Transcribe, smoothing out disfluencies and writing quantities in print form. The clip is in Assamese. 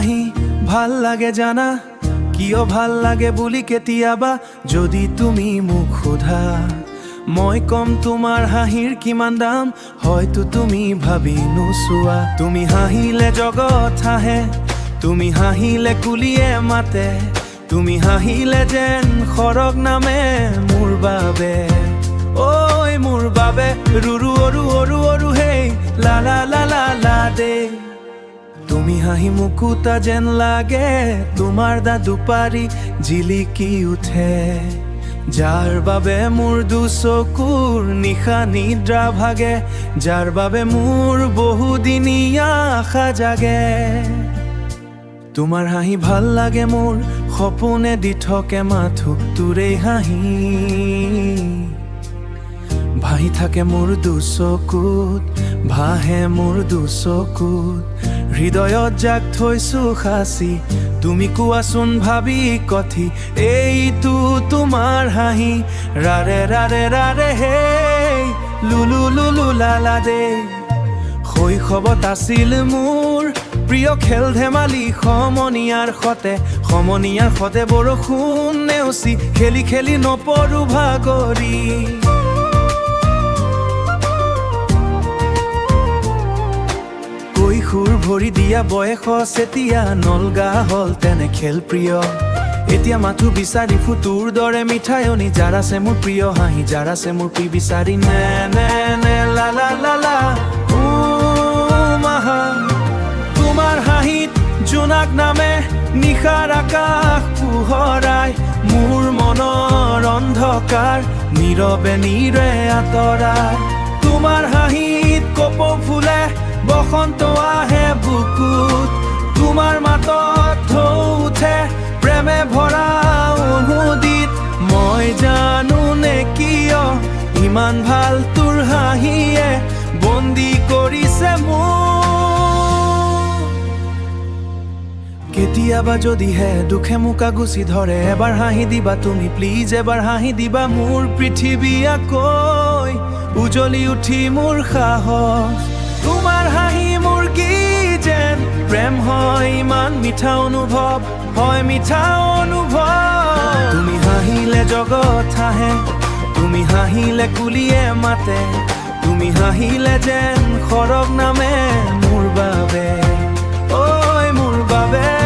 হাঁহি ভাল লাগে জানা কিয় ভাল লাগে বুলি কেতিয়াবা যদি তুমি মোক সোধা মই কম তোমাৰ হাঁহিৰ কিমান দাম হয়তো তুমি ভাবি নোচোৱা তুমি হাঁহিলে জগত হাঁহে তুমি হাঁহিলে কুলিয়ে মাতে তুমি হাঁহিলে যেন খৰগ নামে মোৰ বাবে ঐ মোৰ বাবে ৰুৰু অৰু অৰু অৰু হেই লা লা লা লা লা দে তুমি হাঁহি মুকুতা যেন লাগে তোমাৰ দুপাৰি জিলিকি উঠে যাৰ বাবে মোৰ দুচকুৰ নিশা নিদ্ৰা ভাগে যাৰ বাবে মোৰ বহুদিনীয়া আশা জাগে তোমাৰ হাঁহি ভাল লাগে মোৰ সপোনে দি থাকে মাথো তোৰে হাঁহি ভাহি থাকে মোৰ দুচকুত ভাহে মোৰ দুচকুত হৃদয়ত জাগ থৈছো সাঁচি তুমি কোৱাচোন ভাবি কঠি এইটো তোমাৰ হাঁহি ৰাৰে ৰাৰে ৰাৰে হে লুলু লুলু লালা দে শৈশৱত আছিল মোৰ প্ৰিয় খেল ধেমালি সমনীয়াৰ সতে বৰষুণ নেওচি খেলি খেলি নপৰো ভাগৰি কৈশোৰ ভৰি দিয়া বয়স এতিয়া নলগা হ'ল তেনে খেল প্ৰিয় এতিয়া মাথো বিচাৰি ফুটোৰ দৰে মিঠায়নি যাৰ আছে মোৰ প্ৰিয় হাঁহি যাৰ আছে মোৰ প্ৰিয় বিচাৰি নে নে নে লা লা লা লা মাহা তোমাৰ হাঁহিত জোনাক নামে নিশাৰ আকাশ পোহৰাই মোৰ মনৰ অন্ধকাৰ নীৰৱে নীৰে আঁতৰাই তোমাৰ হাঁহিত কপৌ ফুলে বসন্ত আহে বুকুত তোমাৰ মাতত ঢৌ উঠে প্ৰেমে ভৰা অনুদিত মই জানো নে কিয় ইমান ভাল তোৰ হাঁহিয়ে বন্দী কৰিছে মোক কেতিয়াবা যদিহে দুখে মোকা গুচি ধৰে এবাৰ হাঁহি দিবা তুমি প্লিজ এবাৰ হাঁহি দিবা মোৰ পৃথিৱী আকৌ উজলি উঠি মোৰ সাহস তোমাৰ হাঁহি মোৰ কি যেন প্ৰেম হয় ইমান মিঠা অনুভৱ হয় মিঠা অনুভৱ তুমি হাঁহিলে জগত হাঁহে তুমি হাঁহিলে কুলিয়ে মাতে তুমি হাঁহিলে যেন খৰগ নামে মোৰ বাবে ঐ মোৰ বাবে